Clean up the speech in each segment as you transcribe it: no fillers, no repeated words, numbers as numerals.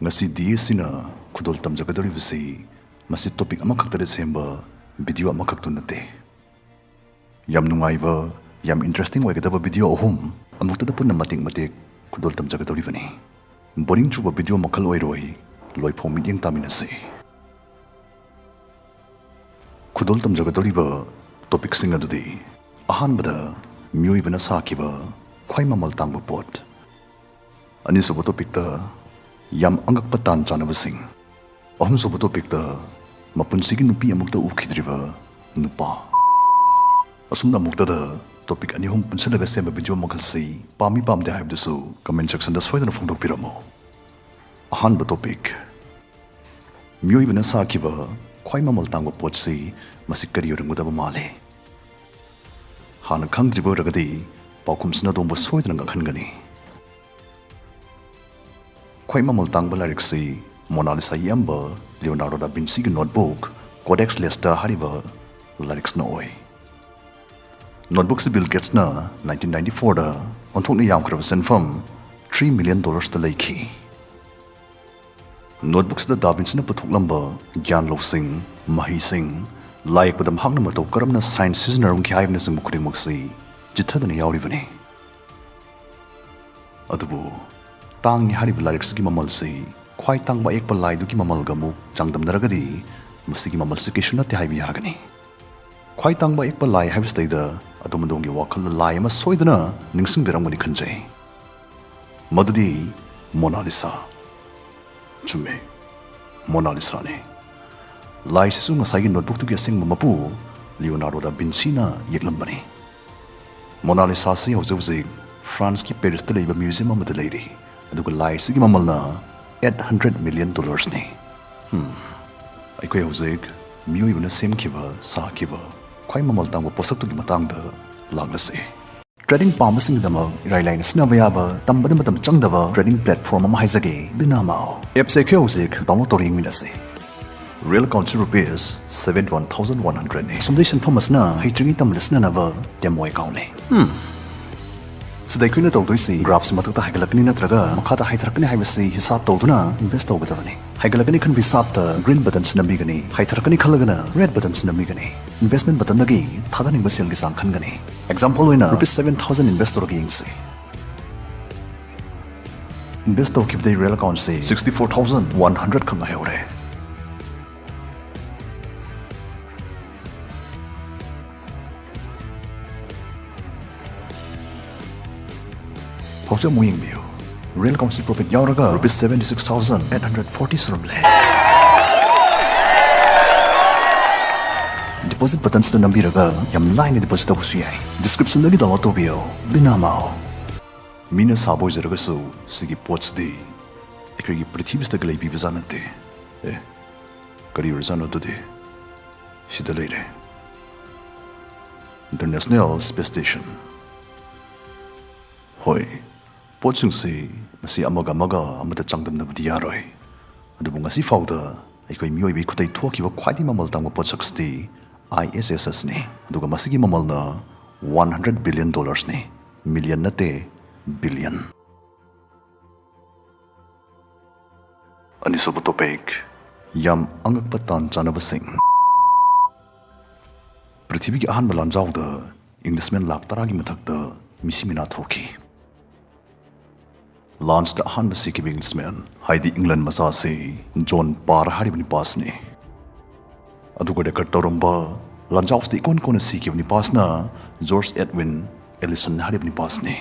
ngasi sina khudol tamjagadori bisi masi topic amakhaktare semba video amakhaktu nate yam nungaiba yam interesting oigadaba video ahum amuktada punna matik khudol tamjagadori bani boring chuba video makhal oiroi loiphom midyeng taminase khudol tamjagadori ba topic singa dudi ahanbada myoibana sakiba khwai mamal tangba pot ani subo topic ta yam angakpa tan chanabasing ahum subo topic ta Mapunsigi Nupi amukta ukidriba Nupa asumna muktada topic ani hum punsalaga sema video makhal sei pami pamde haibdasu comment section da soidana phongdokpiramo ahanba topic myoibana sakiba khwai mamal tangba pot sei masi kari yorangudaba male hana khangdriba ragadi paukumsna domba soidana ngakhan khwai mamal tangba larik sei Mona Lisa yamba Leonardo da Vinci notebook Codex Leicester hariba lyrics na oi notebook si Bill Gates na 1994 da onthok ni yam khraba senfam $3 million ta leikhi notebooks da Vinci na pathok lamba gyan losing mahi sing like padam hangna mato karamna science seasonarum ki haibna sing mukri muksi jithadani yauri bani adubu tang ni hariba lyrics ki mamal sei khwai tangba ek palai du ki mamal gamu changdam daragadi musigi mamal se kishuna te haibi hagani khwai tangba ek palai haibs taida adomdong gi wakhal lai ma soidana ningsing beramgani khanjai madudi Mona Lisa chume Mona Lisa ne lai se sunga sagi notebook tu gi sing mapu Leonardo da Vinci na yeklambani Mona Lisa se hojose France ki Paris te leiba museum ma de leiri aduga lai sigi mamal na $800 million ne aikoi hojik myoibana semkiba sakiba khwai mamal tangba posak tu gi matang da langlase trading pharmacy dama irailai na bayaba tambada matam changdaba trading platform ama haizage binamao app se khe hojik download tori minase real country rupees 71,100 ne foundation pharmacy na haitringi tamlisna na ba demo account ne Sidai kuina tawdoisi graphs matakta haigalakani natraga makhata haitharakani haibasi hisab tawduna invest tawgadabani haigalakani khan hisab ta green buttons namigani haitharakani khalagana red buttons namigani investment button nagi thadani basel gi sang khangani example oina ₹7,000 investor gi ingse investor keep the real account say 64,100 khanga haure How's moving view? Real council profit yauraga ₹76,840 surumle. Deposit buttons to nambiraga yam line deposit abusu yai. Description dagi download to view. Binamao. Mina saboy zeraga so sigi pots di. Ikagi prithibis ta galai bibazanate. Kari urzano to di. Shidalere. International Space Station. Hoi. Potsung si masi amaga amada changdam na budi yaroi adubu ngasi fawda aikoi myoibi khutai thokiba khwaidi mamal tangba potsaksti ISS ne aduga masigi mamal na $100 billion ne million nate billion ani sobo topic yam angakpa tan chanabasing prithvi ki ahan balan jawda Englishman lak taragi mathakta misimina thoki launched the Mapunsigi Englishman Heidi England Masasi John Par Haribni Pasni Aduga de Katorumba Lanjaus the Ikon Kona Siki Pasna George Edwin Ellison Haribni Pasni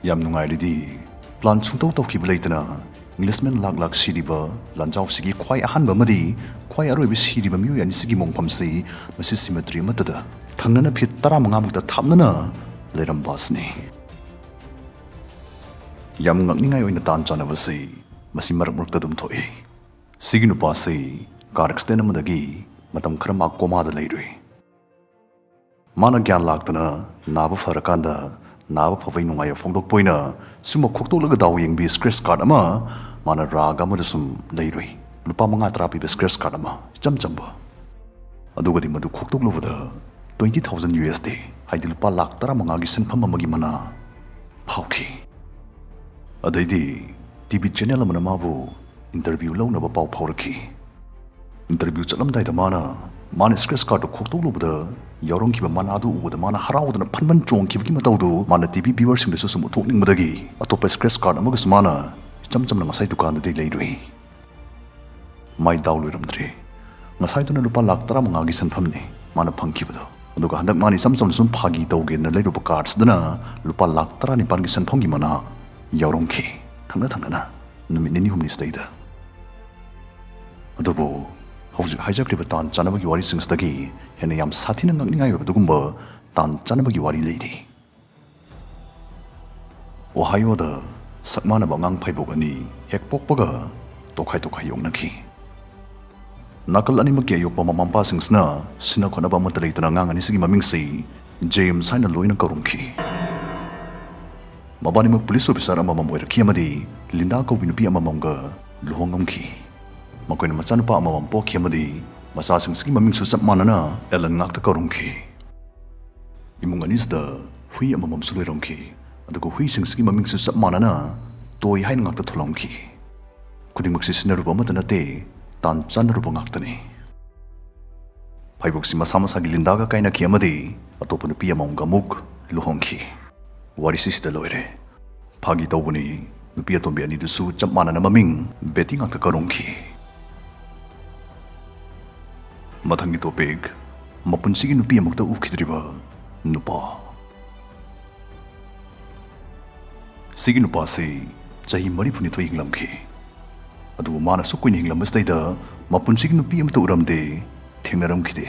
Yam Nungailidi Plan Sunto Toki Blatana Englishman Lak Sidiba Lanjaus Sigi Kwai Hanba Madi Kwai Arabi Sidiba Mu and Sigi Mongpamsi Mrs Symmetry Matada Tanana Pit Taramangam the Tamnana Leram Basni Yam ngakningai oina tan chanabasi masi marak murta dum thoi sigi nupa sei car accident amadagi matam khara ma koma da leirui mana gyan laktana naba farakanda naba phawai nungai phongdok poina sumo khoktok laga daw yengbi scratch card ama mana raga ma sum leirui lupa manga trapi be scratch card ama chamchamba adugadi madu khoktok lovada $20,000 haidi lupa lakh tara manga gi senpham amagi mana phauki Adaidi TV channel amana mabu interview launaba pau phaurakhi interview chalamdaida mana stress card khoktolubda yaurongkiba manadu ubada mana haraudana phanban chongkibki mataudu mana TV viewers sing sum thokningmadagi atopa stress card amaga sumana chamchamna ngasai dukan de leirui mai dawluramdre ngasai tuna lupa lakh 15 gi sanphamni mana phangkibado aduga handak mani samsam sum phagi tawge na leirupa cards dana lupa lakh 19 gi sanphomgi mana yaurongki thangna numit nini humni staida adubo haujuk hijackriba tan chanabagi wari singsdagi hena yam sathina ngakningai badugumba tan chanabagi wari leiri Ohio da sakmana bangang phaibogani hek pokpaga tokhai yongnaki nakal animaki ayokpa mamampa singsna sina khonaba matlei tana ngangani sigi mamingsi James haina loina karumki mabani mak police officer amamam oiraki amadi Linda ko binupi amamamga luhongamki makoina machanapa amamam pokhi amadi masa singsigi mamingsu sapmanana Ellen ngakta karumki imung anisda hui amamam suloiromki adugo hui singsigi mamingsu sapmanana toy hain ngakta tholomki kudingmaksi sinaruba matanate tan chanaruba ngaktani phaiboksi masama Linda ga kaina ki amadi atopa nupi amamga muk luhongki warisisida loire phagi tawbuni nupi atombi ani dusu chapmana na maming beti ngakta karongki mathangi topic Mapunsigi nupi amukta ukhidriba Nupa sigi nupa se chahi mari phuni thoi hinglamki adu mana sukui hinglamstaida Mapunsigi nupi amta uramde thengnaramkhide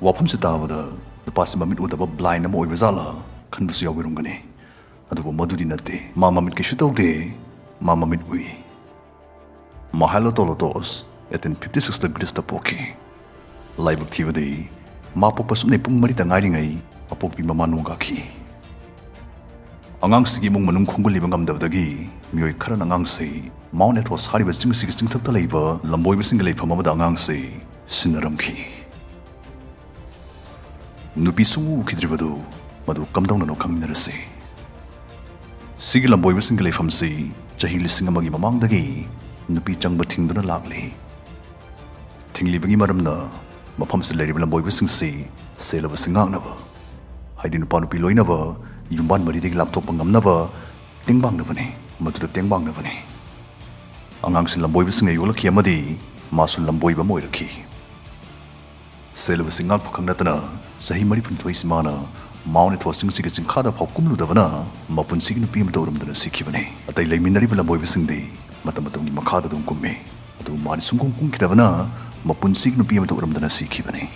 wafam sitabada nupa se mamit udaba blind am oibazala khanbusu yawirungani adugo madudi natte mamamit ke shutaude mamamit ui mahalo tolotos etin 56 degrees ta poki live activity mapo pasum ne pung mari tangai ngai apokpi mamanunga khi angang sigi mung manung khungul libangam dabdagi mioi kharan angang sei maune tho sari ba sing sigi sing thakta leiba lamboi ba sing lei phama da angang sei sinaram khi nupi sungu khidribadu madu kamdong no khangminarase sigi lamboi ba sing lei pham sei chahi lising amagi mamangdagi nupi changba thingduna lakli thinglibagi maramna mafam se leirib lamboi ba sing sei selaba singangnaba haidi nupa nupi loinaba yumban mari deg laptop ngamnaba tengbang nabane madu tengbang nabane angang sin lamboi bising ayola kiamadi masul lamboi ba moiraki selba singal phakang natana sahi mari phun thoi simana maune tho sing sig ching khada phakum lu dabana Mapunsigi nupi am dorum dana sikhibane atai leiminari lamboi bising dei matam gi makhada dum kumme adu mari sungkung kung kidabana Mapunsigi nupi am dorum dana sikhibane